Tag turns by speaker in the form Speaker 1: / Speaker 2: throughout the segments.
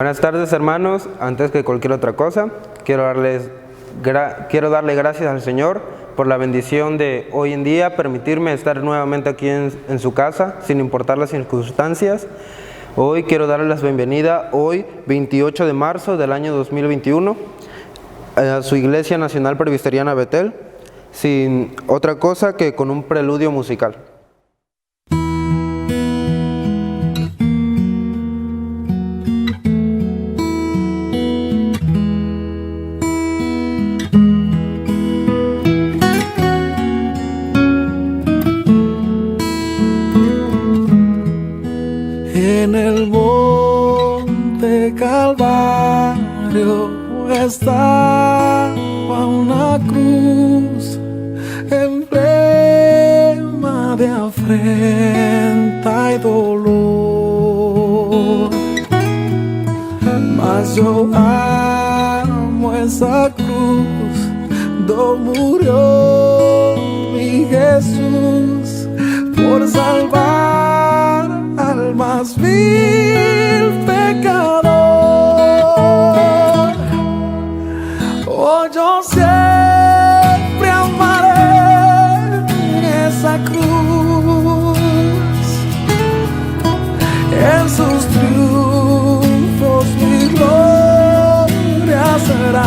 Speaker 1: Buenas tardes, hermanos. Antes que cualquier otra cosa, quiero darle gracias al Señor por la bendición de hoy en día, permitirme estar nuevamente aquí en su casa, sin importar las circunstancias. Hoy quiero darles la bienvenida, hoy 28 de marzo del año 2021, a su Iglesia Nacional Presbiteriana Betel, sin otra cosa que con un preludio musical.
Speaker 2: En el monte Calvario estaba una cruz, emblema de afrenta y dolor. Mas yo amo esa cruz, donde murió mi Jesús por salvar al más vil pecador. Oh, yo siempre amaré esa cruz, en sus triunfos mi gloria será.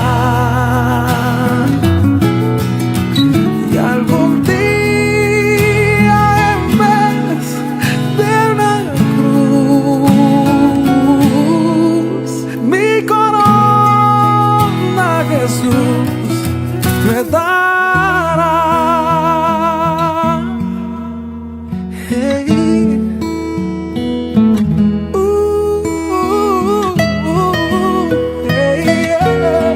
Speaker 2: Y algún día en vez de una cruz, mi corona Jesús me dará. Hey. Hey, yeah.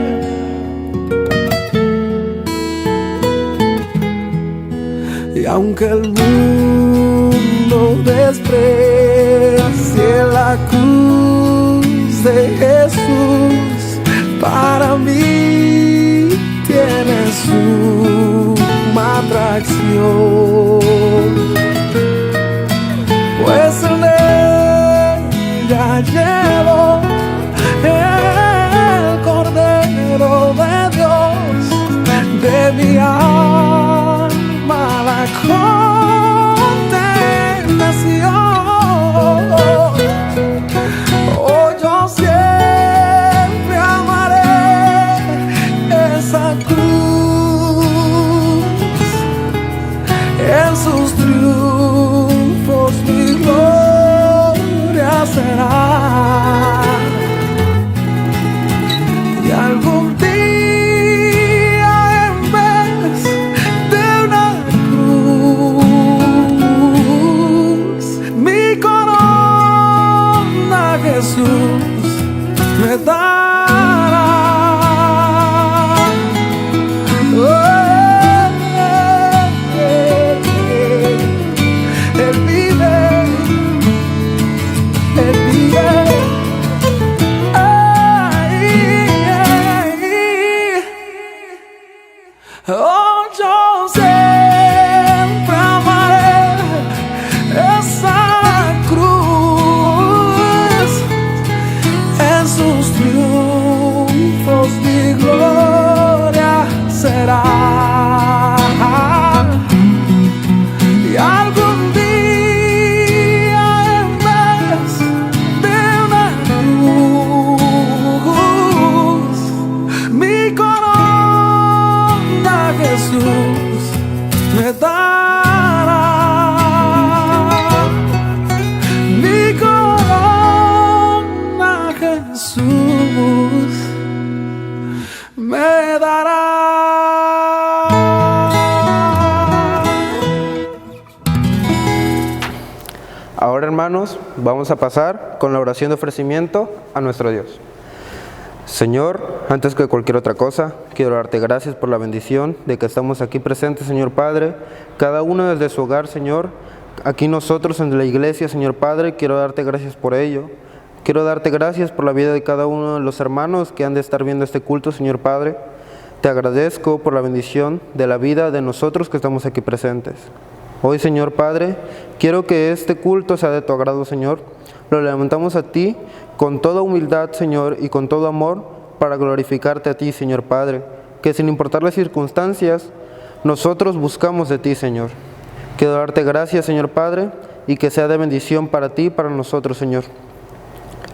Speaker 2: Y aunque el mundo desprecie la cruz de Jesús, para mí tiene suma atracción, pues en ella llevo el Cordero de Dios, de mi alma la condenación. Oh, yo siempre amaré esa cruz, en sus triunfos mi gloria será. Y algún día en vez de una cruz, mi corona Jesús me dará. Él vive, Él vive. Oh, yo siempre amaré esa cruz, en sus triunfos mi gloria será. Y algún día en vez de una cruz, mi corona Jesús me dará. Mi corona Jesús me dará.
Speaker 1: Ahora, hermanos, vamos a pasar con la oración de ofrecimiento a nuestro Dios. Señor, antes que cualquier otra cosa, quiero darte gracias por la bendición de que estamos aquí presentes, Señor Padre, cada uno desde su hogar, Señor, aquí nosotros en la iglesia, Señor Padre, quiero darte gracias por ello. Quiero darte gracias por la vida de cada uno de los hermanos que han de estar viendo este culto, Señor Padre. Te agradezco por la bendición de la vida de nosotros que estamos aquí presentes. Hoy, Señor Padre, quiero que este culto sea de tu agrado, Señor, lo levantamos a ti con toda humildad, Señor, y con todo amor, para glorificarte a ti, Señor Padre, que sin importar las circunstancias, nosotros buscamos de ti, Señor. Quiero darte gracias, Señor Padre, y que sea de bendición para ti y para nosotros, Señor.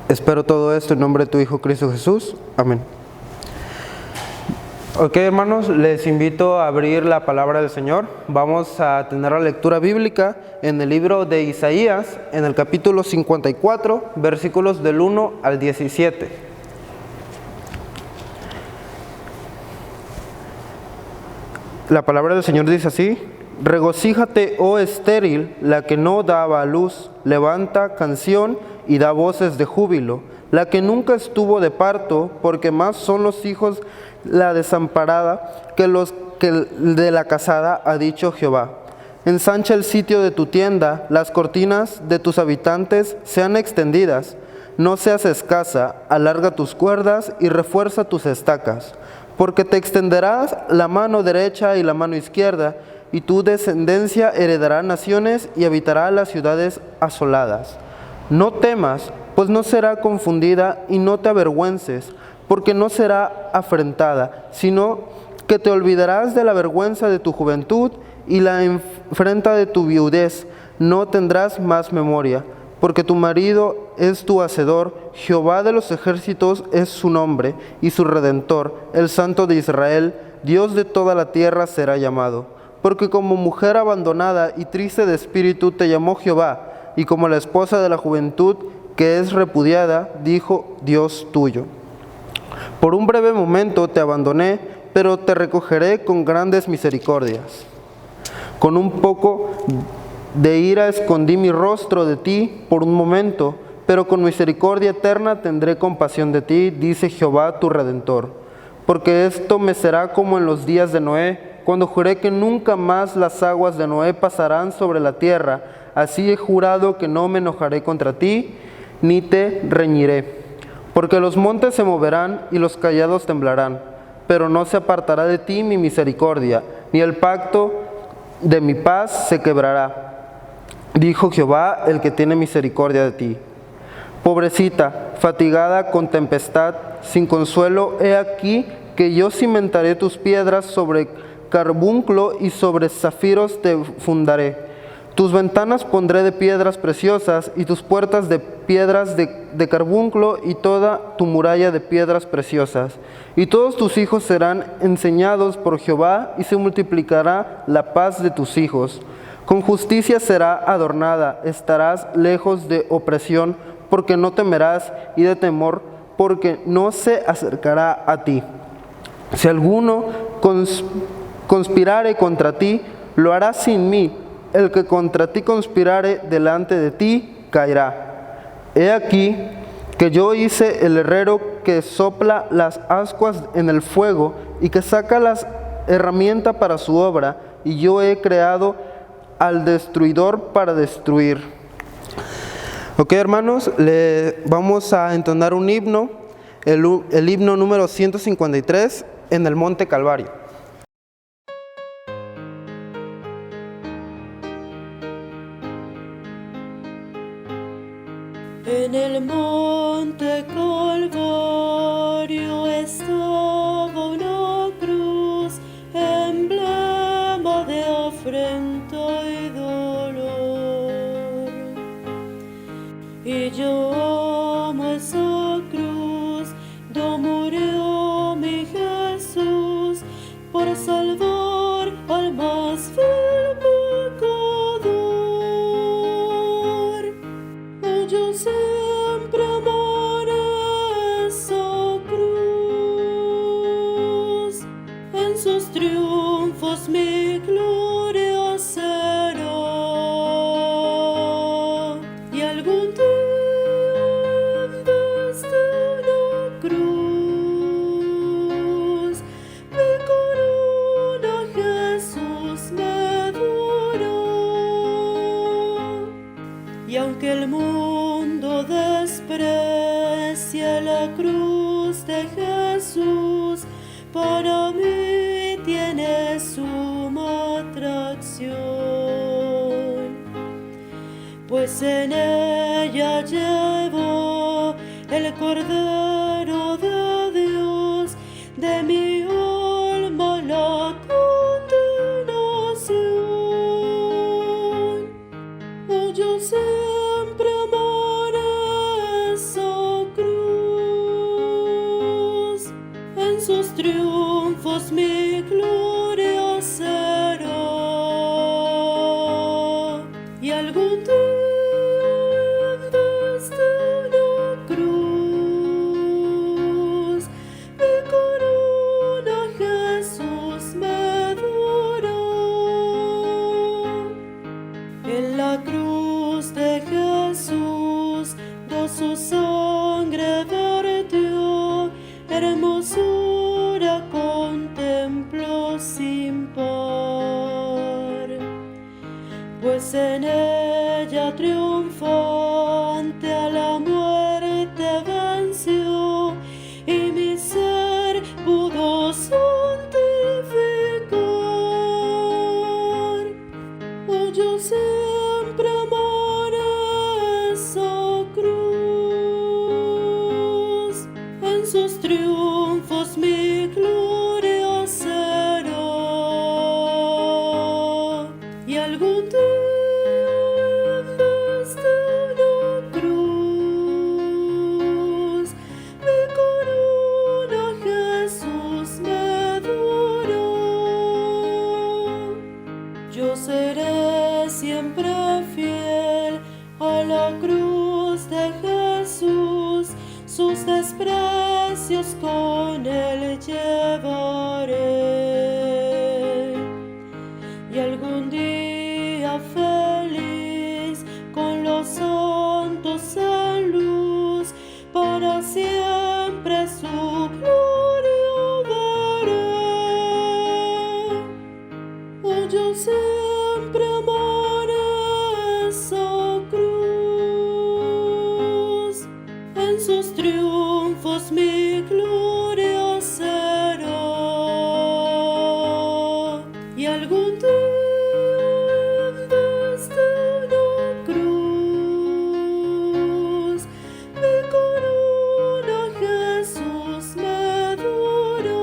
Speaker 1: Espero todo esto en nombre de tu Hijo Cristo Jesús. Amén. Ok, hermanos, les invito a abrir la palabra del Señor. Vamos a tener la lectura bíblica en el libro de Isaías, en el capítulo 54, versículos del 1 al 17. La palabra del Señor dice así: regocíjate, oh estéril, la que no daba a luz, levanta canción y da voces de júbilo, la que nunca estuvo de parto, porque más son los hijos la desamparada que los que de la casada, ha dicho Jehová. Ensancha el sitio de tu tienda, las cortinas de tus habitantes sean extendidas, no seas escasa, alarga tus cuerdas y refuerza tus estacas, porque te extenderás la mano derecha y la mano izquierda, y tu descendencia heredará naciones y habitará las ciudades asoladas. No temas, pues no será confundida, y no te avergüences, porque no será afrentada, sino que te olvidarás de la vergüenza de tu juventud y la afrenta de tu viudez. No tendrás más memoria, porque tu marido es tu hacedor, Jehová de los ejércitos es su nombre, y su Redentor, el Santo de Israel, Dios de toda la tierra será llamado. Porque como mujer abandonada y triste de espíritu te llamó Jehová, y como la esposa de la juventud que es repudiada, dijo Dios tuyo. Por un breve momento te abandoné, pero te recogeré con grandes misericordias. Con un poco de ira escondí mi rostro de ti por un momento, pero con misericordia eterna tendré compasión de ti, dice Jehová tu Redentor. Porque esto me será como en los días de Noé, cuando juré que nunca más las aguas de Noé pasarán sobre la tierra. Así he jurado que no me enojaré contra ti, ni te reñiré. Porque los montes se moverán y los callados temblarán, pero no se apartará de ti mi misericordia, ni el pacto de mi paz se quebrará, dijo Jehová, el que tiene misericordia de ti. Pobrecita, fatigada con tempestad, sin consuelo, he aquí que yo cimentaré tus piedras sobre carbunclo y sobre zafiros te fundaré. Tus ventanas pondré de piedras preciosas y tus puertas de piedras de carbunclo y toda tu muralla de piedras preciosas. Y todos tus hijos serán enseñados por Jehová y se multiplicará la paz de tus hijos. Con justicia será adornada, estarás lejos de opresión, porque no temerás, y de temor, porque no se acercará a ti. Si alguno conspirare contra ti, lo hará sin mí. El que contra ti conspirare delante de ti, caerá. He aquí que yo hice el herrero que sopla las ascuas en el fuego y que saca las herramientas para su obra, y yo he creado al destruidor para destruir. Ok, hermanos, vamos a entonar un himno, el himno número 153 en el Monte Calvario.
Speaker 3: En el monte Calvario estaba una cruz, emblema de afrenta y dolor. Y yo amo esa cruz, donde murió mi Jesús, por salvar al más vil pecador. Yo siempre amaré esa cruz, en sus triunfos mi gloria será. Y algún día en vez de una cruz, mi corona Jesús me dará. Y aunque el mundo desprecia la cruz de Jesús, para mí tiene suma atracción, pues en ella llevo el Cordero de Dios, de mi alma la condenación. Oh, yo siempre amaré esa cruz, en sus triunfos mi gloria será. Y algún día desde una cruz mi corona Jesús me dará. En la cruz de Jesús do su sangre vertió, hermosura contemplo sin par, pues en ella triunfante a la muerte venció, y mi ser pudo santificar. Oh, yo siempre amaré esa cruz, en sus triunfos mi gloria será. Y algún día desde una cruz mi corona Jesús me dará. Yo seré siempre fiel a la cruz de Jesús, sus desprecios con él llevaré. Y algún día feliz con los santos en luz, para siempre su gloria veré. Oh, yo siempre amaré esa cruz, en sus triunfos mi gloria será. Y algún día desde una cruz mi corona Jesús me dará.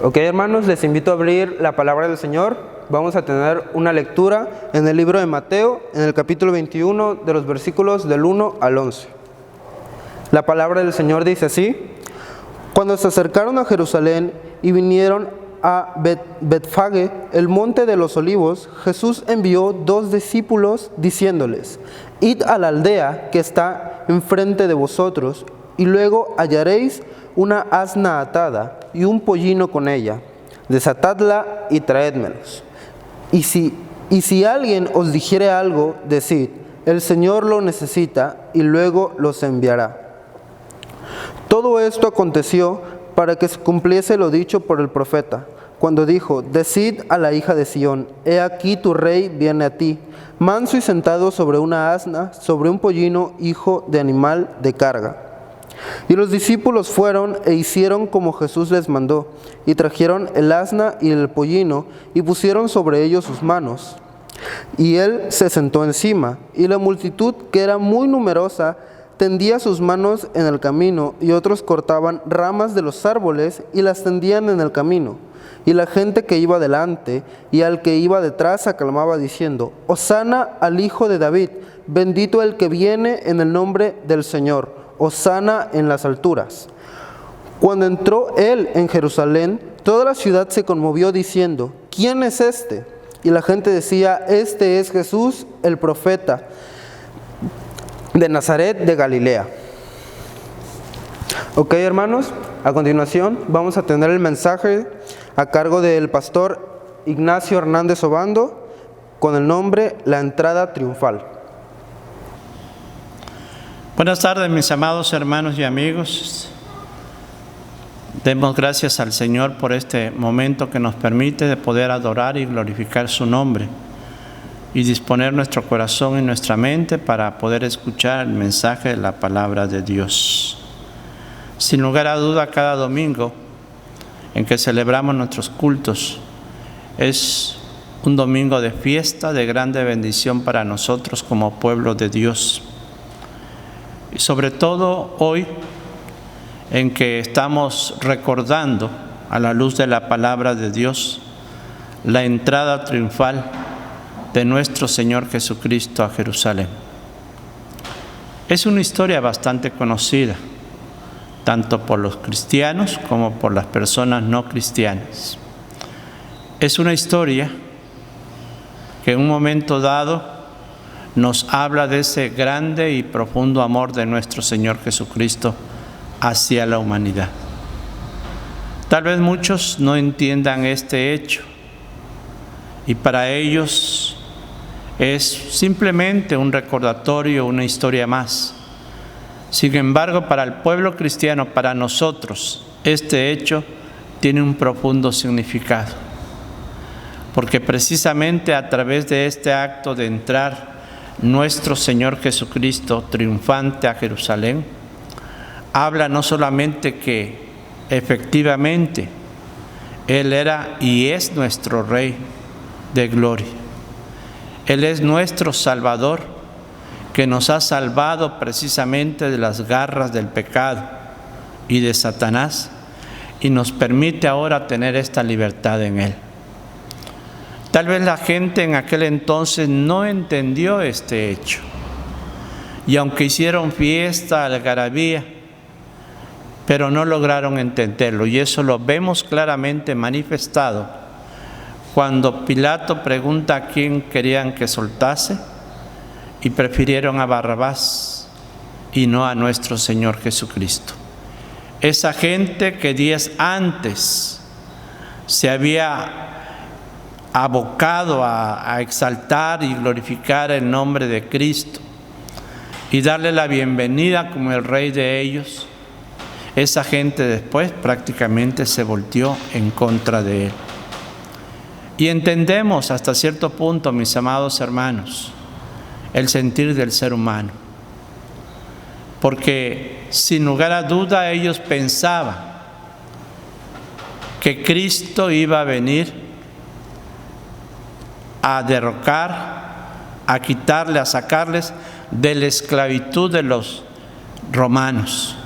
Speaker 1: Ok, hermanos, les invito a abrir la palabra del Señor. Vamos a tener una lectura en el libro de Mateo, en el capítulo 21, de los versículos del 1 al 11. La palabra del Señor dice así: Cuando se acercaron a Jerusalén y vinieron a Betfagé, el monte de los olivos, Jesús envió 2 discípulos diciéndoles: Id a la aldea que está enfrente de vosotros, y luego hallaréis una asna atada y un pollino con ella. Desatadla y traédmelos. Y si alguien os dijere algo, decid: el Señor lo necesita, y luego los enviará. Todo esto aconteció para que se cumpliese lo dicho por el profeta, cuando dijo: Decid a la hija de Sión: he aquí tu rey viene a ti, manso y sentado sobre una asna, sobre un pollino, hijo de animal de carga. Y los discípulos fueron e hicieron como Jesús les mandó, y trajeron el asna y el pollino, y pusieron sobre ellos sus manos. Y él se sentó encima, y la multitud, que era muy numerosa, tendía sus manos en el camino, y otros cortaban ramas de los árboles y las tendían en el camino. Y la gente que iba delante y al que iba detrás aclamaba diciendo: Hosana al Hijo de David, bendito el que viene en el nombre del Señor, hosana en las alturas. Cuando entró él en Jerusalén, toda la ciudad se conmovió diciendo: ¿Quién es este? Y la gente decía: Este es Jesús, el profeta de Nazaret de Galilea. Ok, hermanos, a continuación vamos a tener el mensaje a cargo del pastor Ignacio Hernández Obando, con el nombre La Entrada Triunfal.
Speaker 4: Buenas tardes, mis amados hermanos y amigos. Demos gracias al Señor por este momento que nos permite de poder adorar y glorificar su nombre y disponer nuestro corazón y nuestra mente para poder escuchar el mensaje de la palabra de Dios. Sin lugar a duda, cada domingo en que celebramos nuestros cultos es un domingo de fiesta, de grande bendición para nosotros como pueblo de Dios. Y sobre todo hoy, en que estamos recordando, a la luz de la palabra de Dios, la entrada triunfal de nuestro Señor Jesucristo a Jerusalén. Es una historia bastante conocida, tanto por los cristianos como por las personas no cristianas. Es una historia que en un momento dado nos habla de ese grande y profundo amor de nuestro Señor Jesucristo hacia la humanidad. Tal vez muchos no entiendan este hecho y para ellos es simplemente un recordatorio, una historia más. Sin embargo, para el pueblo cristiano, para nosotros, este hecho tiene un profundo significado. Porque precisamente a través de este acto de entrar nuestro Señor Jesucristo triunfante a Jerusalén, habla no solamente que efectivamente Él era y es nuestro Rey de gloria. Él es nuestro Salvador, que nos ha salvado precisamente de las garras del pecado y de Satanás, y nos permite ahora tener esta libertad en Él. Tal vez la gente en aquel entonces no entendió este hecho, y aunque hicieron fiesta, algarabía, pero no lograron entenderlo, y eso lo vemos claramente manifestado cuando Pilato pregunta a quién querían que soltase y prefirieron a Barrabás y no a nuestro Señor Jesucristo. Esa gente que días antes se había abocado a exaltar y glorificar el nombre de Cristo y darle la bienvenida como el Rey de ellos, esa gente después prácticamente se volteó en contra de Él. Y entendemos hasta cierto punto, mis amados hermanos, el sentir del ser humano. Porque sin lugar a duda ellos pensaban que Cristo iba a venir a derrocar, a quitarle, a sacarles de la esclavitud de los romanos.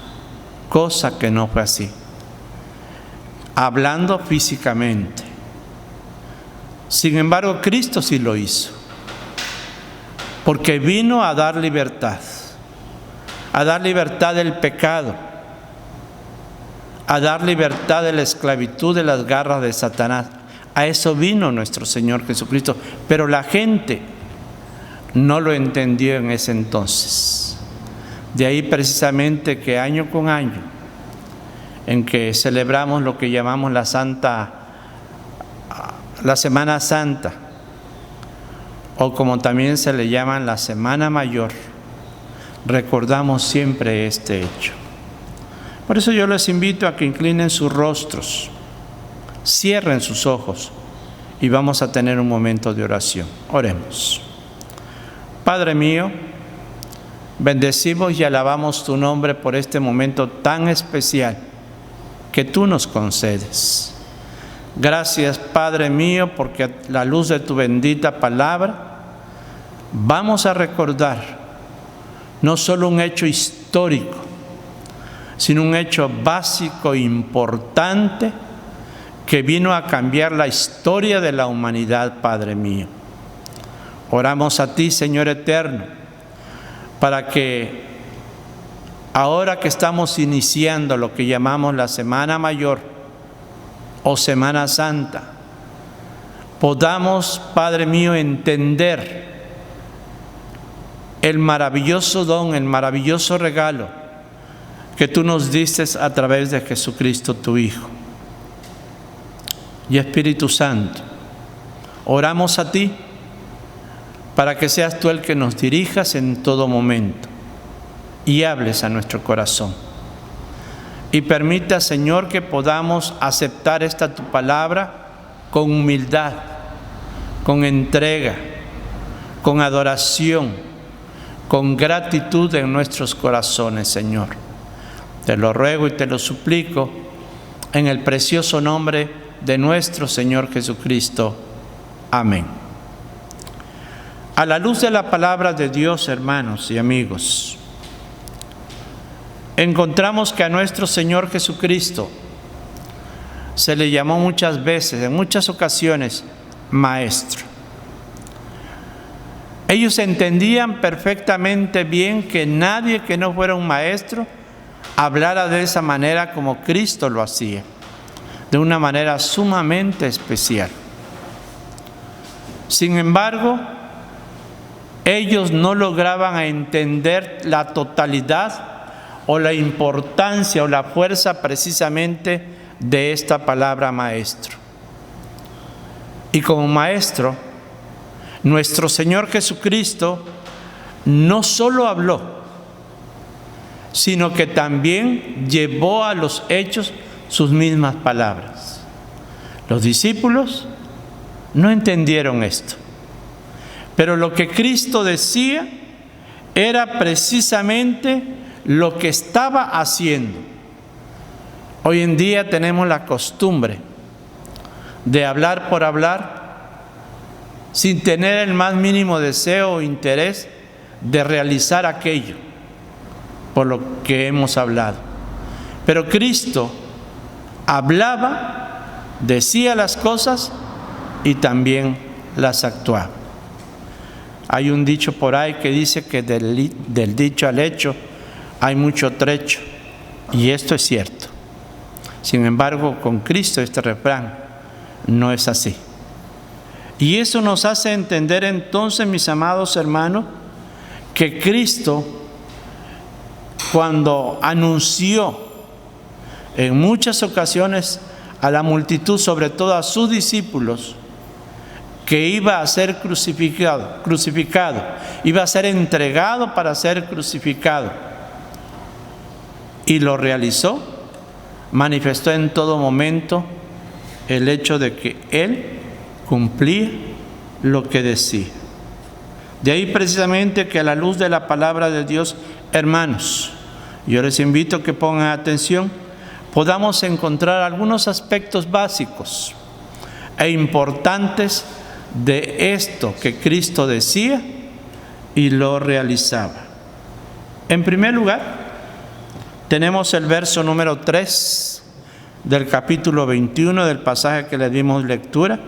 Speaker 4: Cosa que no fue así, hablando físicamente. Sin embargo, Cristo sí lo hizo, porque vino a dar libertad del pecado, a dar libertad de la esclavitud de las garras de Satanás. A eso vino nuestro Señor Jesucristo, pero la gente no lo entendió en ese entonces. De ahí precisamente que año con año, en que celebramos lo que llamamos la Semana Santa, o como también se le llama la Semana Mayor, recordamos siempre este hecho. Por eso yo les invito a que inclinen sus rostros, cierren sus ojos y vamos a tener un momento de oración. Oremos. Padre mío, bendecimos y alabamos tu nombre por este momento tan especial que tú nos concedes. Gracias, Padre mío, porque a la luz de tu bendita palabra vamos a recordar no solo un hecho histórico, sino un hecho básico e importante que vino a cambiar la historia de la humanidad, Padre mío. Oramos a ti, Señor eterno, para que ahora que estamos iniciando lo que llamamos la Semana Mayor o Semana Santa, podamos, Padre mío, entender el maravilloso don, el maravilloso regalo que tú nos diste a través de Jesucristo, tu Hijo. Y Espíritu Santo, oramos a ti para que seas tú el que nos dirijas en todo momento y hables a nuestro corazón. Y permita, Señor, que podamos aceptar esta tu palabra con humildad, con entrega, con adoración, con gratitud en nuestros corazones, Señor. Te lo ruego y te lo suplico en el precioso nombre de nuestro Señor Jesucristo. Amén. A la luz de la palabra de Dios, hermanos y amigos, encontramos que a nuestro Señor Jesucristo se le llamó muchas veces, en muchas ocasiones, Maestro. Ellos entendían perfectamente bien que nadie que no fuera un maestro hablara de esa manera como Cristo lo hacía, de una manera sumamente especial. Sin embargo, ellos no lograban entender la totalidad o la importancia o la fuerza precisamente de esta palabra maestro. Y como maestro, nuestro Señor Jesucristo no solo habló, sino que también llevó a los hechos sus mismas palabras. Los discípulos no entendieron esto, pero lo que Cristo decía era precisamente lo que estaba haciendo. Hoy en día tenemos la costumbre de hablar por hablar sin tener el más mínimo deseo o interés de realizar aquello por lo que hemos hablado. Pero Cristo hablaba, decía las cosas y también las actuaba. Hay un dicho por ahí que dice que del dicho al hecho hay mucho trecho, y esto es cierto. Sin embargo, con Cristo este refrán no es así. Y eso nos hace entender entonces, mis amados hermanos, que Cristo, cuando anunció en muchas ocasiones a la multitud, sobre todo a sus discípulos, que iba a ser crucificado, iba a ser entregado para ser crucificado, y lo realizó, manifestó en todo momento el hecho de que Él cumplía lo que decía. De ahí precisamente que a la luz de la palabra de Dios, hermanos, yo les invito a que pongan atención, podamos encontrar algunos aspectos básicos e importantes de esto que Cristo decía y lo realizaba. En primer lugar, tenemos el verso número 3 del capítulo 21 del pasaje que le dimos lectura.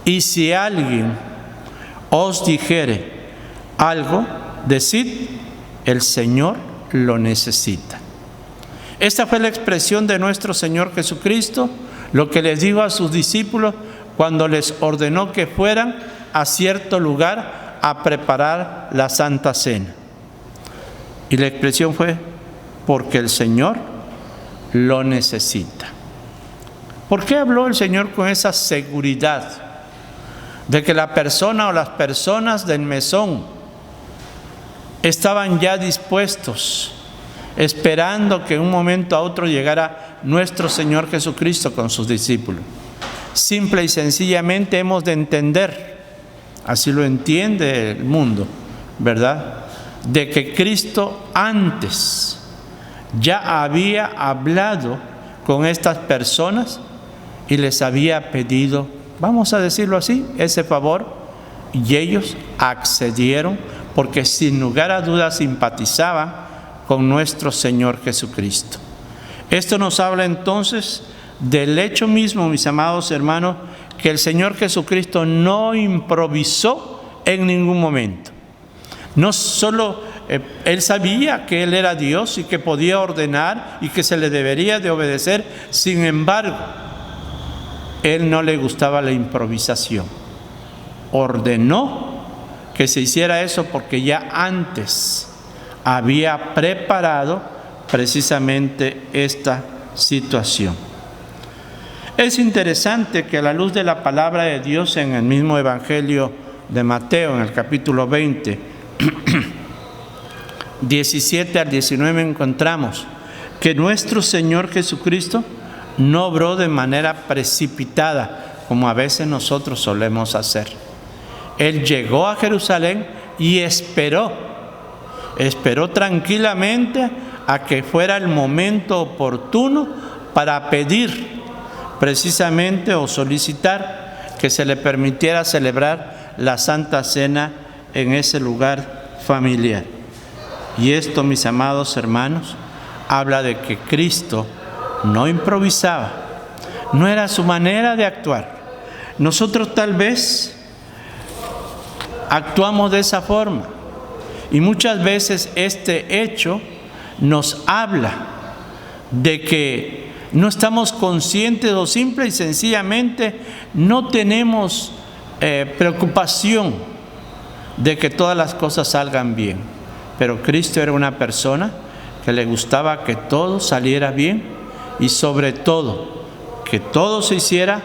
Speaker 4: Y si alguien os dijere algo, decid, el Señor lo necesita. Esta fue la expresión de nuestro Señor Jesucristo, lo que les dijo a sus discípulos cuando les ordenó que fueran a cierto lugar a preparar la Santa Cena. Y la expresión fue, porque el Señor lo necesita. ¿Por qué habló el Señor con esa seguridad de que la persona o las personas del mesón estaban ya dispuestos, esperando que en un momento a otro llegara nuestro Señor Jesucristo con sus discípulos? Simple y sencillamente hemos de entender, así lo entiende el mundo, ¿verdad?, de que Cristo antes ya había hablado con estas personas y les había pedido, vamos a decirlo así, ese favor, y ellos accedieron porque sin lugar a dudas simpatizaban con nuestro Señor Jesucristo. Esto nos habla entonces del hecho mismo, mis amados hermanos, que el Señor Jesucristo no improvisó en ningún momento. No solo Él sabía que Él era Dios y que podía ordenar y que se le debería de obedecer, sin embargo, Él no le gustaba la improvisación. Ordenó que se hiciera eso porque ya antes había preparado precisamente esta situación. Es interesante que a la luz de la palabra de Dios en el mismo Evangelio de Mateo, en el capítulo 20, 17 al 19, encontramos que nuestro Señor Jesucristo no obró de manera precipitada, como a veces nosotros solemos hacer. Él llegó a Jerusalén y esperó tranquilamente a que fuera el momento oportuno para pedir precisamente o solicitar que se le permitiera celebrar la Santa Cena en ese lugar familiar. Y esto, mis amados hermanos, habla de que Cristo no improvisaba, no era su manera de actuar. Nosotros tal vez actuamos de esa forma y muchas veces este hecho nos habla de que no estamos conscientes o simple y sencillamente no tenemos preocupación de que todas las cosas salgan bien. Pero Cristo era una persona que le gustaba que todo saliera bien y sobre todo que todo se hiciera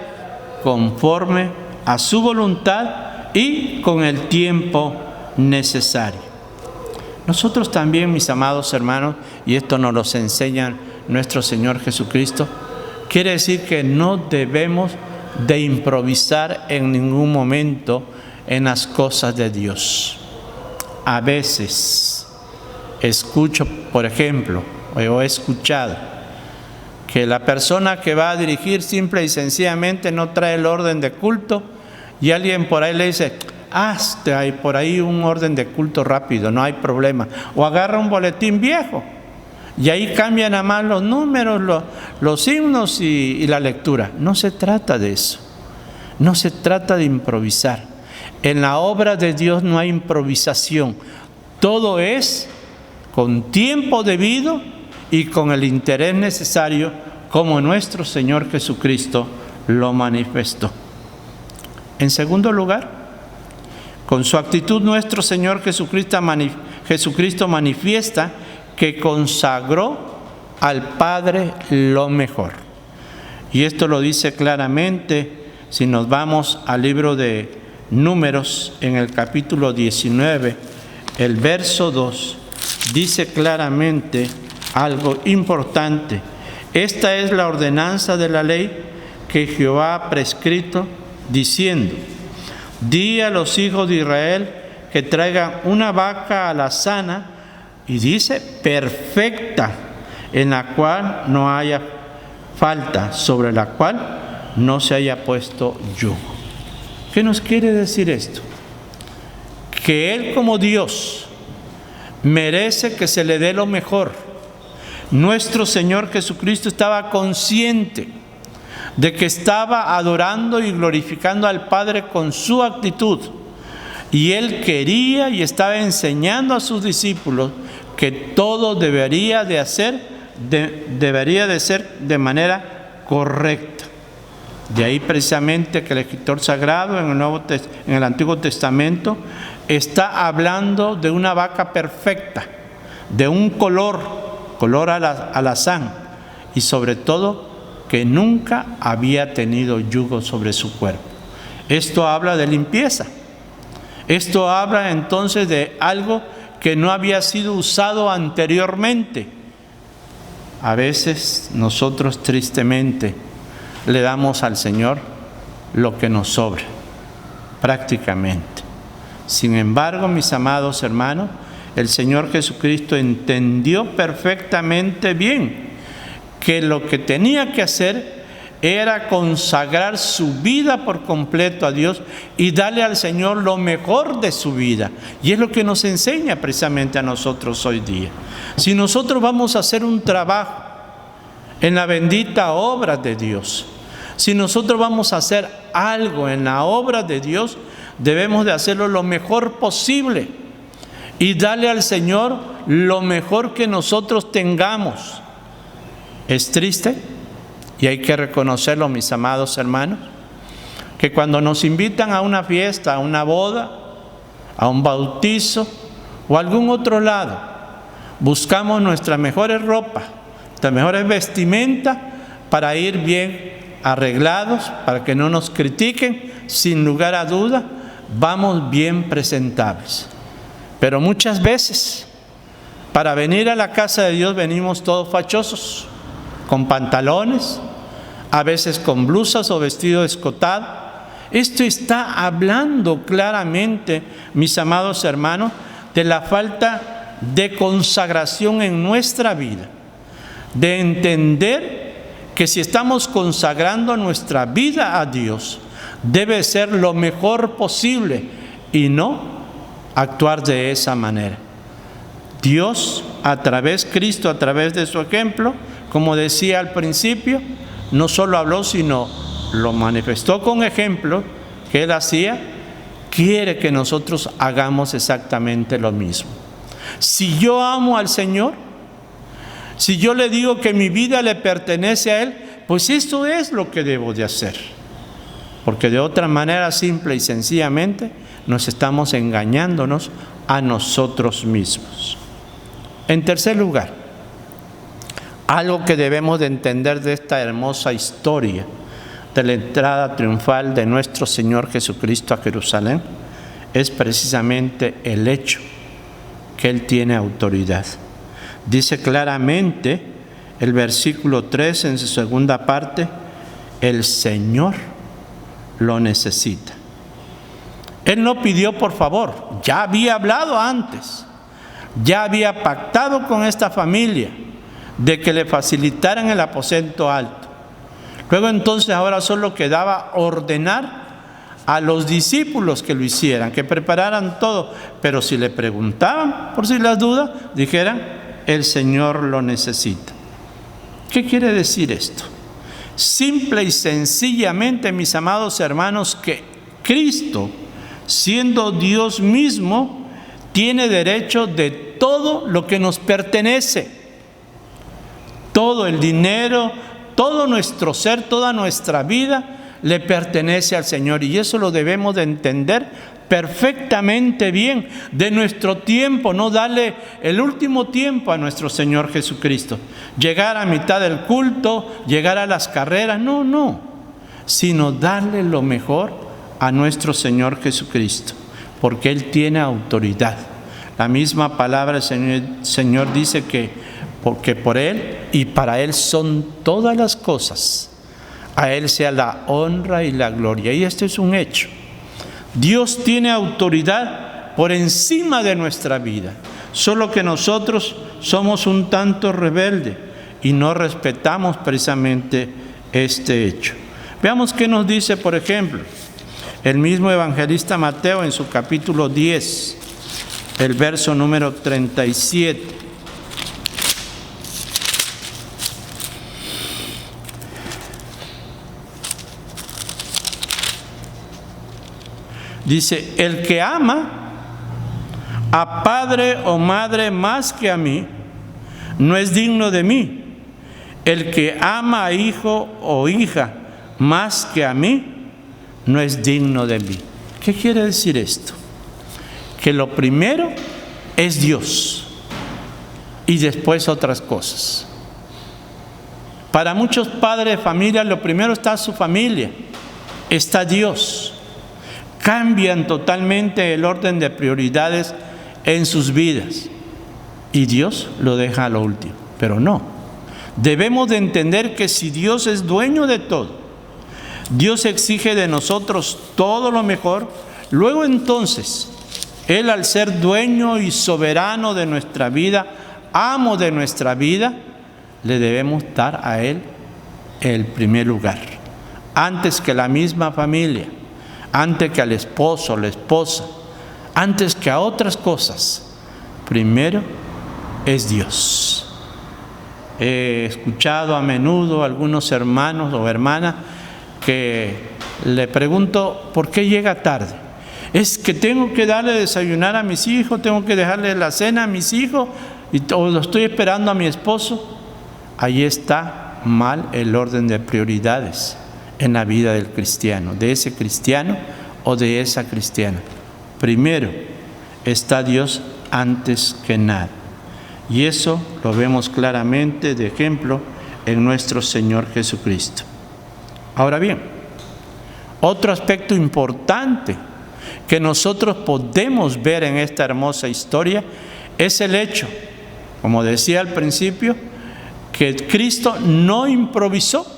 Speaker 4: conforme a su voluntad y con el tiempo necesario. Nosotros también, mis amados hermanos, y esto nos lo enseña nuestro Señor Jesucristo, quiere decir que no debemos de improvisar en ningún momento en las cosas de Dios. A veces escucho, por ejemplo, o he escuchado que la persona que va a dirigir simple y sencillamente no trae el orden de culto y alguien por ahí le dice: hazte ahí por ahí un orden de culto rápido, no hay problema. O agarra un boletín viejo y ahí cambian nada más los números, los himnos y la lectura. No se trata de eso. No se trata de improvisar. En la obra de Dios no hay improvisación. Todo es con tiempo debido y con el interés necesario, como nuestro Señor Jesucristo lo manifestó. En segundo lugar, con su actitud nuestro Señor Jesucristo manifiesta que consagró al Padre lo mejor. Y esto lo dice claramente si nos vamos al libro de Números, en el capítulo 19, el verso 2, dice claramente algo importante. Esta es la ordenanza de la ley que Jehová ha prescrito, diciendo: di a los hijos de Israel que traigan una vaca alazana, y dice perfecta, en la cual no haya falta, sobre la cual no se haya puesto yugo. ¿Qué nos quiere decir esto? Que Él, como Dios, merece que se le dé lo mejor. Nuestro Señor Jesucristo estaba consciente de que estaba adorando y glorificando al Padre con su actitud, y Él quería y estaba enseñando a sus discípulos que todo debería de ser de manera correcta. De ahí precisamente que el escritor sagrado en el Antiguo Testamento está hablando de una vaca perfecta, de un color alazán, y sobre todo que nunca había tenido yugo sobre su cuerpo. Esto habla de limpieza. Esto habla entonces de algo que no había sido usado anteriormente. A veces nosotros tristemente le damos al Señor lo que nos sobra, prácticamente. Sin embargo, mis amados hermanos, el Señor Jesucristo entendió perfectamente bien que lo que tenía que hacer era consagrar su vida por completo a Dios y darle al Señor lo mejor de su vida. Y es lo que nos enseña precisamente a nosotros hoy día. Si nosotros vamos a hacer un trabajo en la bendita obra de Dios, si nosotros vamos a hacer algo en la obra de Dios, debemos de hacerlo lo mejor posible y darle al Señor lo mejor que nosotros tengamos. Es triste, y hay que reconocerlo, mis amados hermanos, que cuando nos invitan a una fiesta, a una boda, a un bautizo o a algún otro lado, buscamos nuestras mejores ropas, nuestras mejores vestimentas para ir bien arreglados, para que no nos critiquen. Sin lugar a duda, vamos bien presentables. Pero muchas veces, para venir a la casa de Dios, venimos todos fachosos, con pantalones, a veces con blusas o vestido escotado. Esto está hablando claramente, mis amados hermanos, de la falta de consagración en nuestra vida, de entender que si estamos consagrando nuestra vida a Dios, debe ser lo mejor posible y no actuar de esa manera. Dios, Cristo a través de su ejemplo, como decía al principio, no solo habló, sino lo manifestó con ejemplo que Él hacía. Quiere que nosotros hagamos exactamente lo mismo. Si yo amo al Señor, si yo le digo que mi vida le pertenece a Él, pues eso es lo que debo de hacer. Porque de otra manera, simple y sencillamente, nos estamos engañándonos a nosotros mismos. En tercer lugar, algo que debemos de entender de esta hermosa historia de la entrada triunfal de nuestro Señor Jesucristo a Jerusalén es precisamente el hecho que Él tiene autoridad. Dice claramente el versículo 3 en su segunda parte: el Señor lo necesita. Él no pidió por favor, ya había hablado antes, ya había pactado con esta familia de que le facilitaran el aposento alto. Luego entonces ahora solo quedaba ordenar a los discípulos que lo hicieran, que prepararan todo, pero si le preguntaban por si las dudas, dijeran: el Señor lo necesita. ¿Qué quiere decir esto? Simple y sencillamente, mis amados hermanos, que Cristo, siendo Dios mismo, tiene derecho de todo lo que nos pertenece. Todo el dinero, todo nuestro ser, toda nuestra vida le pertenece al Señor, y eso lo debemos de entender perfectamente bien. De nuestro tiempo, no darle el último tiempo a nuestro Señor Jesucristo, llegar a mitad del culto, llegar a las carreras, no, sino darle lo mejor a nuestro Señor Jesucristo, porque Él tiene autoridad. La misma palabra del Señor dice porque por Él y para Él son todas las cosas. A Él sea la honra y la gloria. Y este es un hecho. Dios tiene autoridad por encima de nuestra vida. Solo que nosotros somos un tanto rebeldes y no respetamos precisamente este hecho. Veamos qué nos dice, por ejemplo, el mismo evangelista Mateo en su capítulo 10, el verso número 37. Dice: el que ama a padre o madre más que a mí, no es digno de mí. El que ama a hijo o hija más que a mí, no es digno de mí. ¿Qué quiere decir esto? Que lo primero es Dios y después otras cosas. Para muchos padres de familia, lo primero está su familia, está Dios. Cambian totalmente el orden de prioridades en sus vidas y Dios lo deja a lo último. Pero no, debemos de entender que si Dios es dueño de todo, Dios exige de nosotros todo lo mejor. Luego entonces, Él, al ser dueño y soberano de nuestra vida, amo de nuestra vida, le debemos dar a Él el primer lugar, antes que la misma familia, antes que al esposo o la esposa, antes que a otras cosas. Primero es Dios. He escuchado a menudo a algunos hermanos o hermanas que le pregunto: ¿por qué llega tarde? Es que tengo que darle desayunar a mis hijos, tengo que dejarle la cena a mis hijos, o lo estoy esperando a mi esposo. Ahí está mal el orden de prioridades en la vida del cristiano, de ese cristiano o de esa cristiana. Primero está Dios antes que nada. Y eso lo vemos claramente de ejemplo en nuestro Señor Jesucristo. Ahora bien, otro aspecto importante que nosotros podemos ver en esta hermosa historia es el hecho, como decía al principio, que Cristo no improvisó.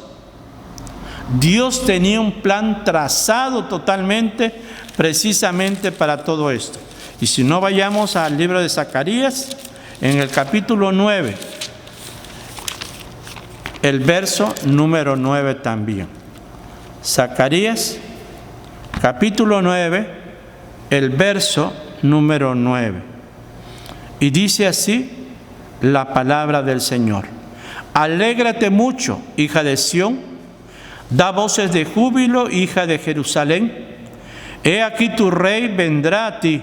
Speaker 4: Dios tenía un plan trazado totalmente, precisamente para todo esto. Y si no, vayamos al libro de Zacarías, en el capítulo 9, el verso número 9 también. Zacarías, capítulo 9, el verso número 9. Y dice así la palabra del Señor: alégrate mucho, hija de Sión, da voces de júbilo, hija de Jerusalén. He aquí tu rey vendrá a ti,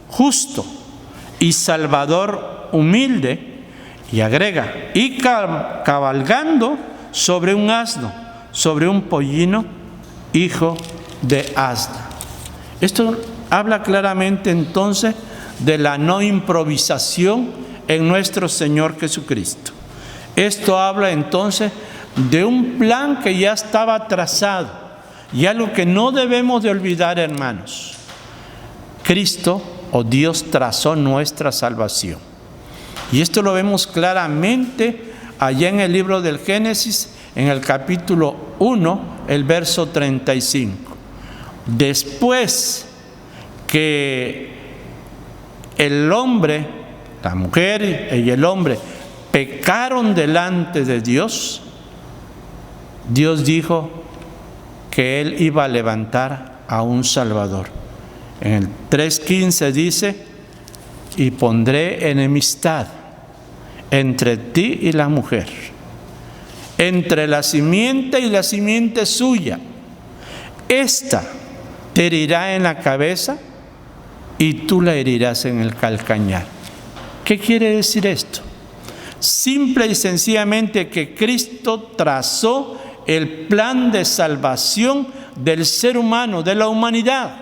Speaker 4: justo y salvador, humilde. Y agrega, y cabalgando sobre un asno, sobre un pollino, hijo de asna. Esto habla claramente entonces de la no improvisación en nuestro Señor Jesucristo. Esto habla entonces de un plan que ya estaba trazado y algo que no debemos de olvidar, hermanos. Cristo o Dios trazó nuestra salvación. Y esto lo vemos claramente allá en el libro del Génesis, en el capítulo 1, el verso 35. Después que el hombre, la mujer y el hombre pecaron delante de Dios, Dios dijo que Él iba a levantar a un Salvador. En el 3:15 dice: y pondré enemistad entre ti y la mujer, entre la simiente y la simiente suya. Esta te herirá en la cabeza y tú la herirás en el calcañar. ¿Qué quiere decir esto? Simple y sencillamente que Cristo trazó el plan de salvación del ser humano, de la humanidad,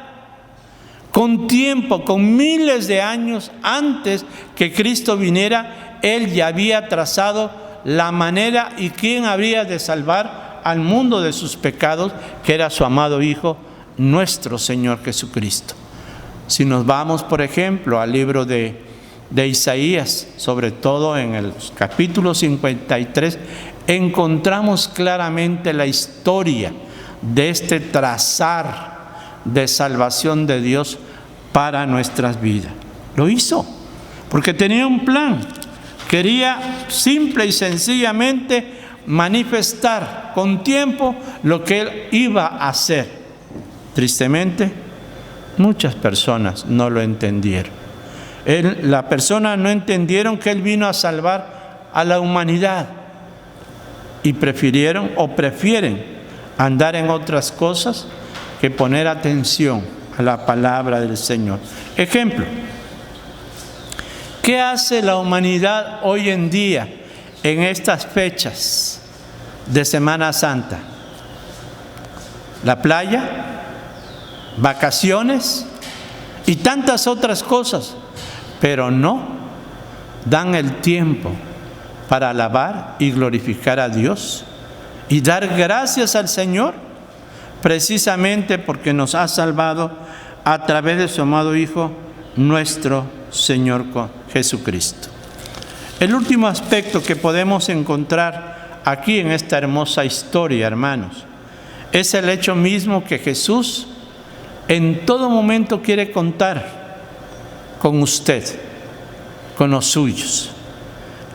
Speaker 4: con tiempo, con miles de años antes que Cristo viniera. Él ya había trazado la manera y quién habría de salvar al mundo de sus pecados, que era su amado Hijo, nuestro Señor Jesucristo. Si nos vamos, por ejemplo, al libro de Isaías, sobre todo en el capítulo 53, encontramos claramente la historia de este trazar de salvación de Dios para nuestras vidas. Lo hizo porque tenía un plan. Quería simple y sencillamente manifestar con tiempo lo que Él iba a hacer. Tristemente, muchas personas no lo entendieron. Las personas no entendieron que Él vino a salvar a la humanidad y prefirieron o prefieren andar en otras cosas que poner atención a la palabra del Señor. Ejemplo, ¿qué hace la humanidad hoy en día en estas fechas de Semana Santa? La playa, vacaciones y tantas otras cosas, pero no dan el tiempo para alabar y glorificar a Dios y dar gracias al Señor, precisamente porque nos ha salvado a través de su amado Hijo, nuestro Señor Jesucristo. El último aspecto que podemos encontrar aquí en esta hermosa historia, hermanos, es el hecho mismo que Jesús en todo momento quiere contar con usted, con los suyos.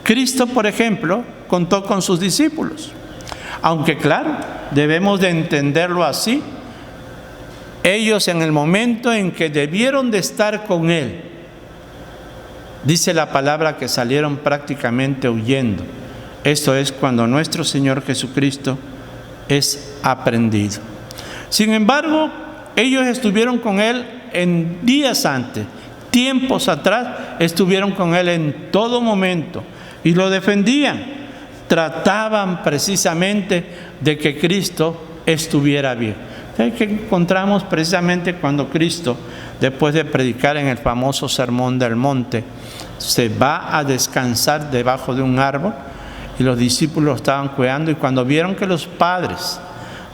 Speaker 4: Cristo, por ejemplo, contó con sus discípulos. Aunque claro, debemos de entenderlo así. Ellos en el momento en que debieron de estar con Él, dice la palabra que salieron prácticamente huyendo. Esto es cuando nuestro Señor Jesucristo es aprendido. Sin embargo, ellos estuvieron con Él en días antes, tiempos atrás, estuvieron con Él en todo momento y lo defendían. Trataban precisamente de que Cristo estuviera bien. Que encontramos precisamente cuando Cristo, después de predicar en el famoso Sermón del Monte, se va a descansar debajo de un árbol y los discípulos lo estaban cuidando, y cuando vieron que los padres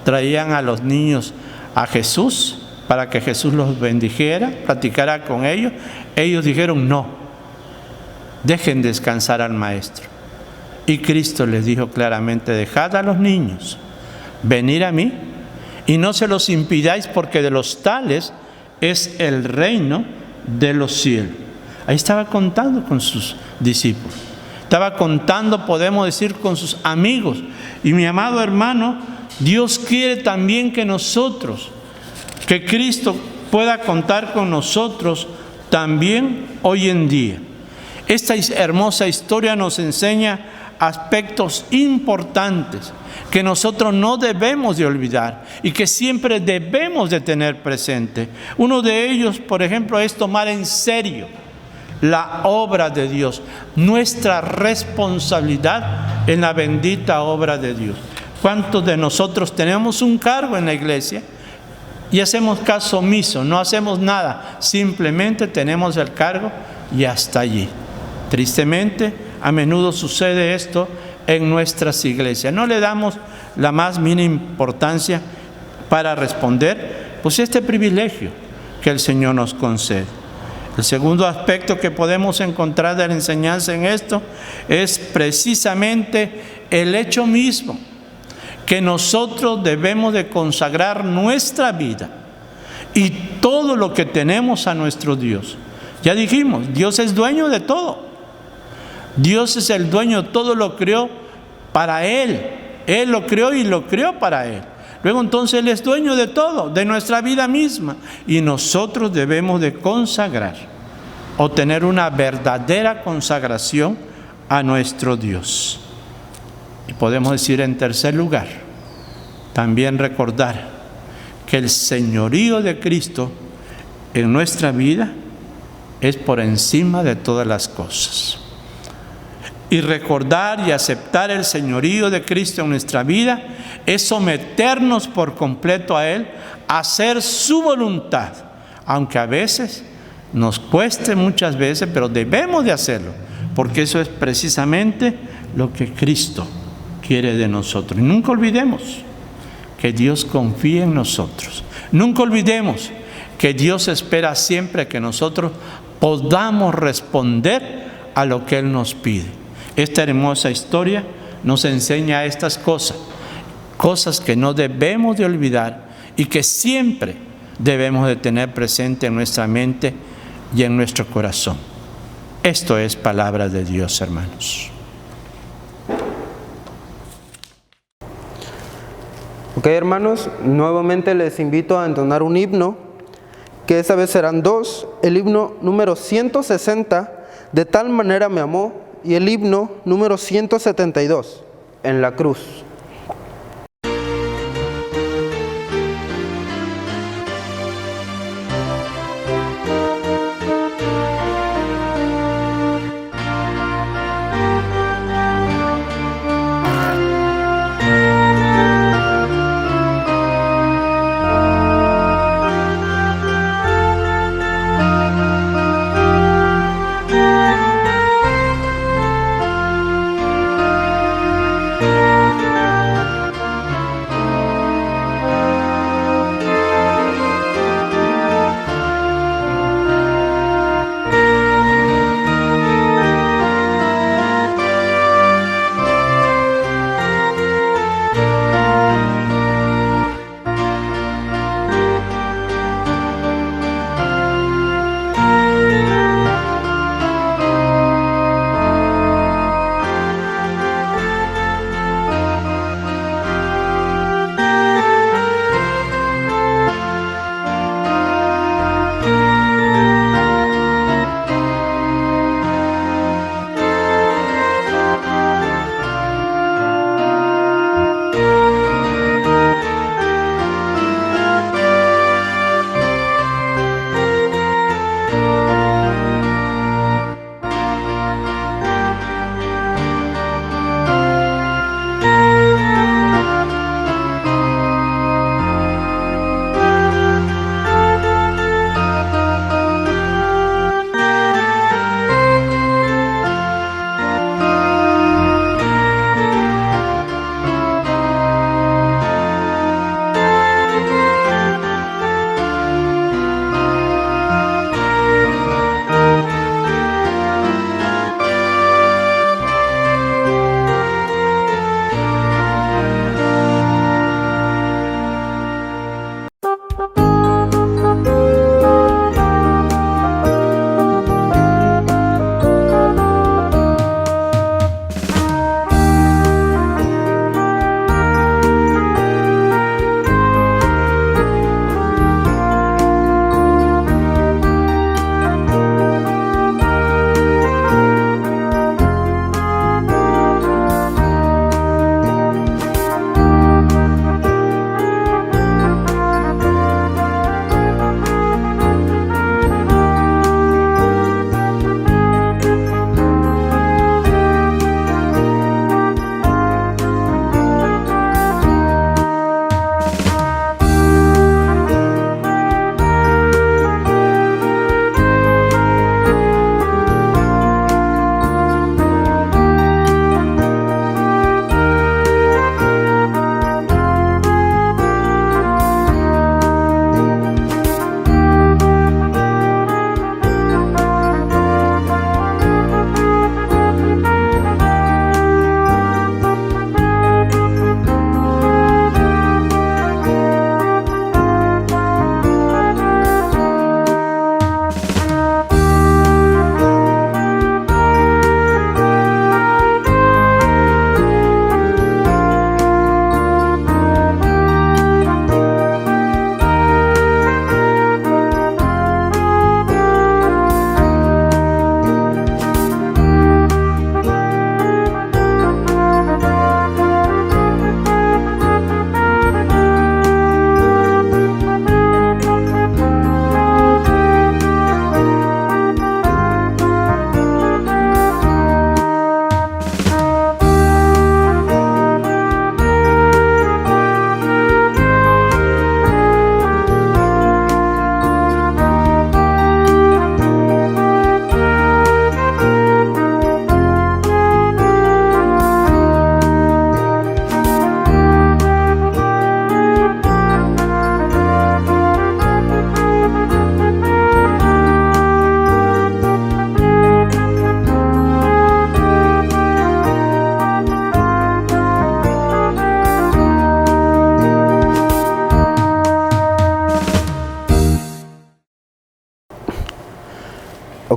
Speaker 4: traían a los niños a Jesús para que Jesús los bendijera, platicara con ellos, ellos dijeron: no, dejen descansar al maestro. Y Cristo les dijo claramente: dejad a los niños venir a mí y no se los impidáis, porque de los tales es el reino de los cielos. Ahí estaba contando con sus discípulos, estaba contando, podemos decir, con sus amigos. Y mi amado hermano, Dios quiere también que nosotros que Cristo pueda contar con nosotros también hoy en día. Esta hermosa historia nos enseña aspectos importantes que nosotros no debemos de olvidar y que siempre debemos de tener presente. Uno de ellos, por ejemplo, es tomar en serio la obra de Dios, nuestra responsabilidad en la bendita obra de Dios. ¿Cuántos de nosotros tenemos un cargo en la iglesia y hacemos caso omiso, no hacemos nada, simplemente tenemos el cargo y hasta allí? Tristemente, a menudo sucede esto en nuestras iglesias. No le damos la más mínima importancia para responder, pues este privilegio que el Señor nos concede. El segundo aspecto que podemos encontrar de la enseñanza en esto es precisamente el hecho mismo que nosotros debemos de consagrar nuestra vida y todo lo que tenemos a nuestro Dios. Ya dijimos, Dios es dueño de todo. Dios es el dueño, todo lo creó para Él. Él lo creó y lo creó para Él. Luego entonces Él es dueño de todo, de nuestra vida misma. Y nosotros debemos de consagrar o tener una verdadera consagración a nuestro Dios. Y podemos decir en tercer lugar, también recordar que el señorío de Cristo en nuestra vida es por encima de todas las cosas. Y recordar y aceptar el señorío de Cristo en nuestra vida es someternos por completo a Él, hacer su voluntad, aunque a veces nos cueste muchas veces, pero debemos de hacerlo, porque eso es precisamente lo que Cristo quiere de nosotros. Y nunca olvidemos que Dios confía en nosotros. Nunca olvidemos que Dios espera siempre que nosotros podamos responder a lo que Él nos pide. Esta hermosa historia nos enseña estas cosas, cosas que no debemos de olvidar y que siempre debemos de tener presente en nuestra mente y en nuestro corazón. Esto es palabra de Dios, hermanos.
Speaker 1: Ok, hermanos, nuevamente les invito a entonar un himno, que esta vez serán dos, el himno número 160, de tal manera me amó, y el himno número 172, en la cruz.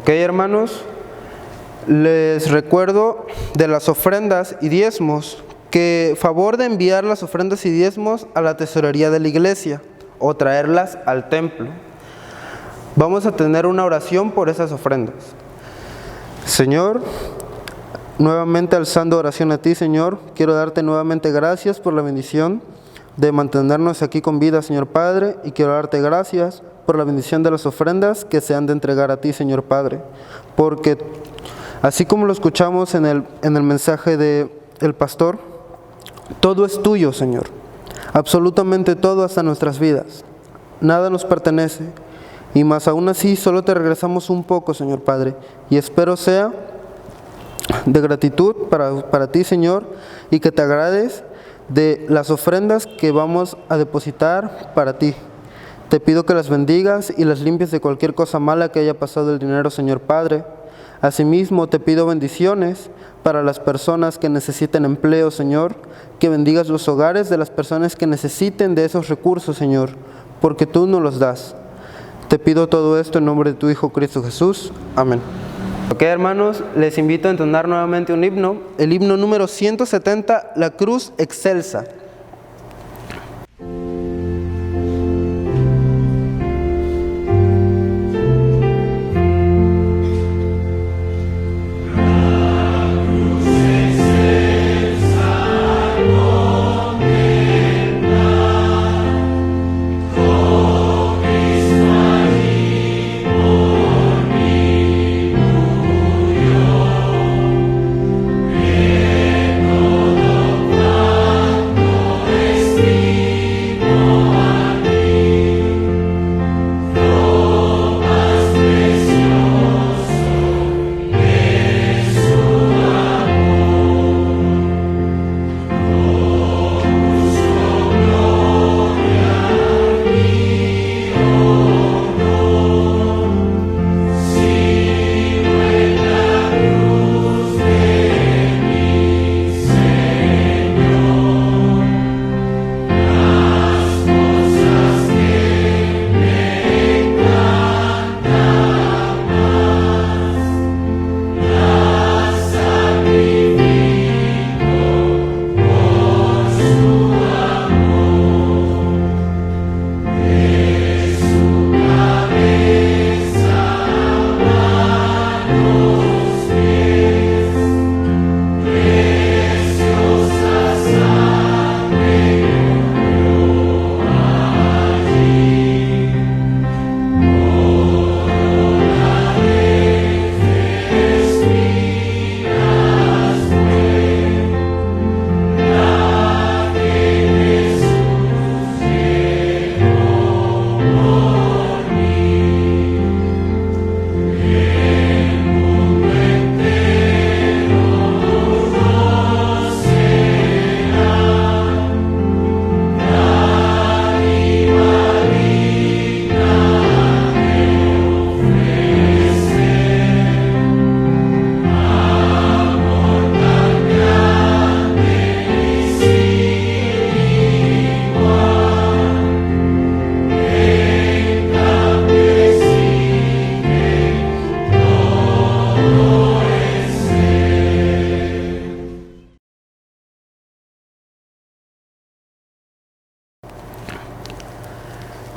Speaker 1: Ok, hermanos, les recuerdo de las ofrendas y diezmos, que favor de enviar las ofrendas y diezmos a la tesorería de la iglesia o traerlas al templo. Vamos a tener una oración por esas ofrendas. Señor, nuevamente alzando oración a ti, Señor, quiero darte nuevamente gracias por la bendición de mantenernos aquí con vida, Señor Padre, y quiero darte gracias por la bendición de las ofrendas que se han de entregar a ti, Señor Padre, porque así como lo escuchamos en el mensaje del pastor, todo es tuyo, Señor, absolutamente todo hasta nuestras vidas, nada nos pertenece, y más aún así solo te regresamos un poco, Señor Padre, y espero sea de gratitud para ti, Señor, y que te agrades de las ofrendas que vamos a depositar para ti. Te pido que las bendigas y las limpies de cualquier cosa mala que haya pasado el dinero, Señor Padre. Asimismo, te pido bendiciones para las personas que necesiten empleo, Señor, que bendigas los hogares de las personas que necesiten de esos recursos, Señor, porque tú nos los das. Te pido todo esto en nombre de tu Hijo Cristo Jesús. Amén. Ok, hermanos, les invito a entonar nuevamente un himno, el himno número 170, La Cruz Excelsa.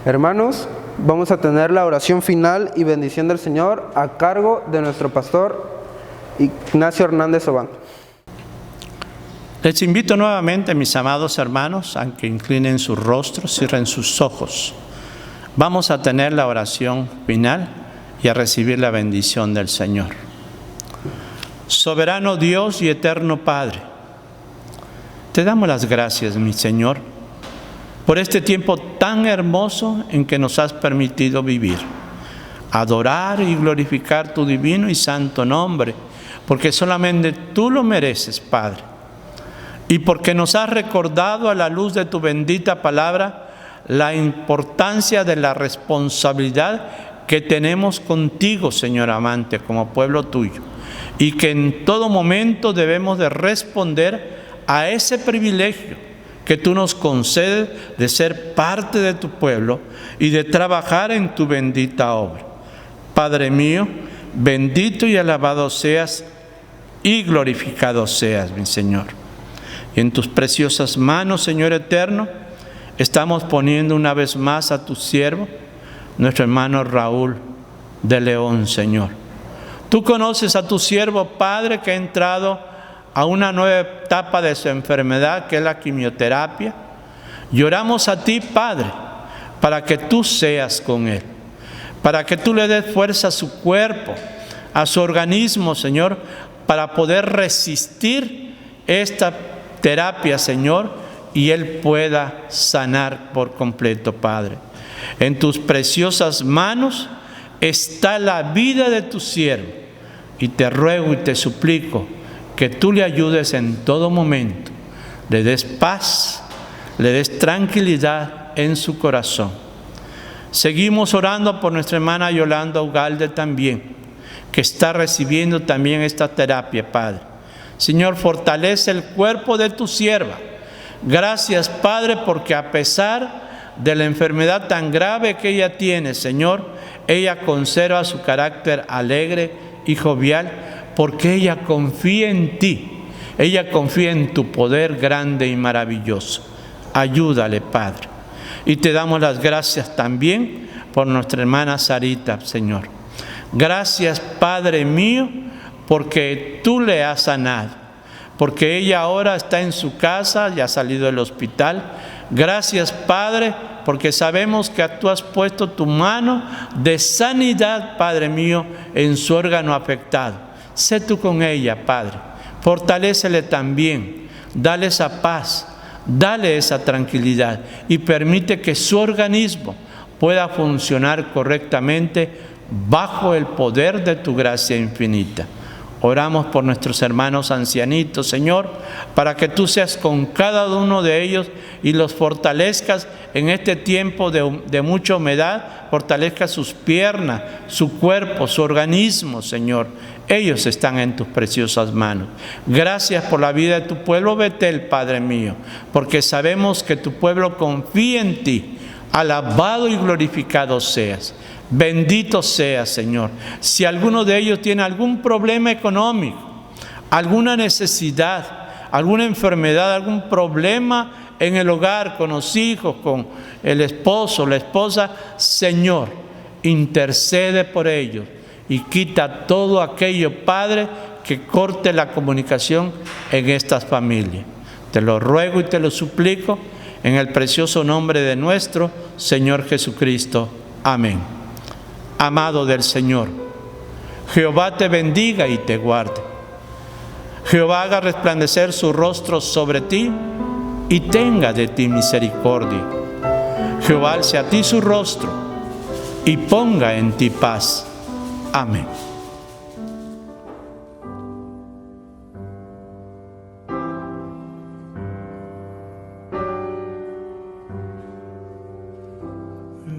Speaker 1: Hermanos, vamos a tener la oración final y bendición del Señor a cargo de nuestro pastor Ignacio Hernández Obando.
Speaker 4: Les invito nuevamente, mis amados hermanos, a que inclinen sus rostros, cierren sus ojos. Vamos a tener la oración final y a recibir la bendición del Señor. Soberano Dios y eterno Padre, te damos las gracias, mi Señor, por este tiempo tan hermoso en que nos has permitido vivir, adorar y glorificar tu divino y santo nombre, porque solamente tú lo mereces, Padre, y porque nos has recordado a la luz de tu bendita palabra la importancia de la responsabilidad que tenemos contigo, Señor amante, como pueblo tuyo, y que en todo momento debemos de responder a ese privilegio que tú nos concedes de ser parte de tu pueblo y de trabajar en tu bendita obra. Padre mío, bendito y alabado seas y glorificado seas, mi Señor. Y en tus preciosas manos, Señor eterno, estamos poniendo una vez más a tu siervo, nuestro hermano Raúl de León, Señor. Tú conoces a tu siervo, Padre, que ha entrado a una nueva etapa de su enfermedad, que es la quimioterapia. Y oramos a ti, Padre, para que tú seas con él, para que tú le des fuerza a su cuerpo, a su organismo, Señor, para poder resistir esta terapia, Señor, y él pueda sanar por completo, Padre. En tus preciosas manos está la vida de tu siervo, y te ruego y te suplico que tú le ayudes en todo momento, le des paz, le des tranquilidad en su corazón. Seguimos orando por nuestra hermana Yolanda Ugalde también, que está recibiendo también esta terapia, Padre. Señor, fortalece el cuerpo de tu sierva. Gracias, Padre, porque a pesar de la enfermedad tan grave que ella tiene, Señor, ella conserva su carácter alegre y jovial, porque ella confía en ti. Ella confía en tu poder grande y maravilloso. Ayúdale, Padre. Y te damos las gracias también por nuestra hermana Sarita, Señor. Gracias, Padre mío, porque tú le has sanado, porque ella ahora está en su casa, ya ha salido del hospital. Gracias, Padre, porque sabemos que tú has puesto tu mano de sanidad, Padre mío, en su órgano afectado. Sé tú con ella, Padre. Fortalécele también, dale esa paz, dale esa tranquilidad y permite que su organismo pueda funcionar correctamente bajo el poder de tu gracia infinita. Oramos por nuestros hermanos ancianitos, Señor, para que tú seas con cada uno de ellos y los fortalezcas en este tiempo de mucha humedad. Fortalezca sus piernas, su cuerpo, su organismo, Señor. Ellos están en tus preciosas manos. Gracias por la vida de tu pueblo Betel, Padre mío, porque sabemos que tu pueblo confía en ti. Alabado y glorificado seas. Bendito seas, Señor. Si alguno de ellos tiene algún problema económico, alguna necesidad, alguna enfermedad, algún problema en el hogar, con los hijos, con el esposo, la esposa, Señor, intercede por ellos y quita todo aquello, Padre, que corte la comunicación en estas familias. Te lo ruego y te lo suplico en el precioso nombre de nuestro Señor Jesucristo. Amén. Amado del Señor, Jehová te bendiga y te guarde. Jehová haga resplandecer su rostro sobre ti y tenga de ti misericordia. Jehová alce a ti su rostro y ponga en ti paz. Amén.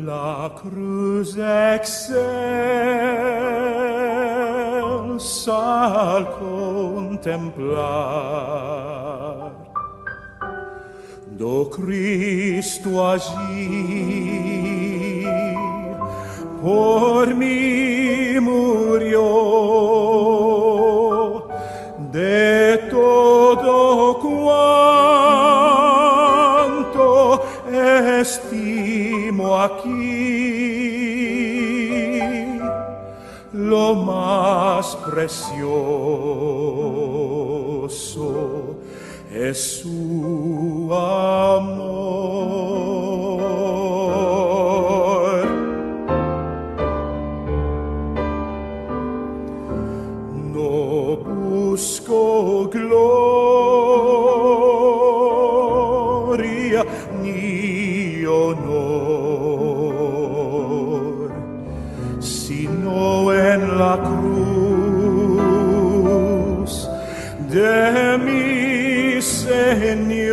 Speaker 2: La cruz excelsa al contemplar, do Cristo allí por mí murió, de todo cuanto estimo aquí, lo más precioso es su amor. No busco gloria ni honor, sino en la cruz de mi Señor,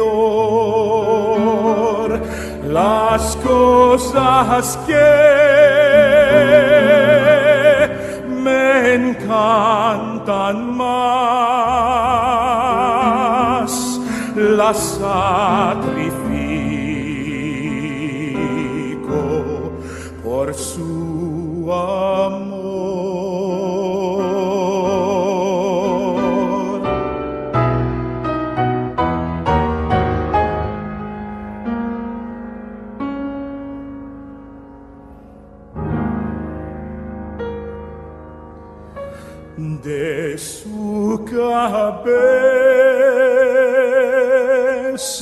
Speaker 2: las cosas que me encantan más, las sacrifico por su amor.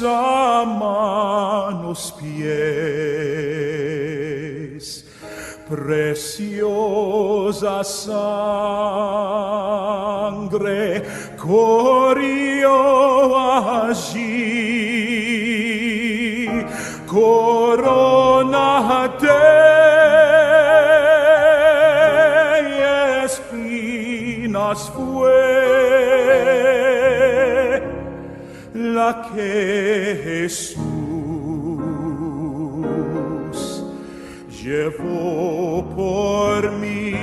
Speaker 2: manos, pies, preciosa sangre corrió allí, corona de espinas fue la que Jesús llevó por mí.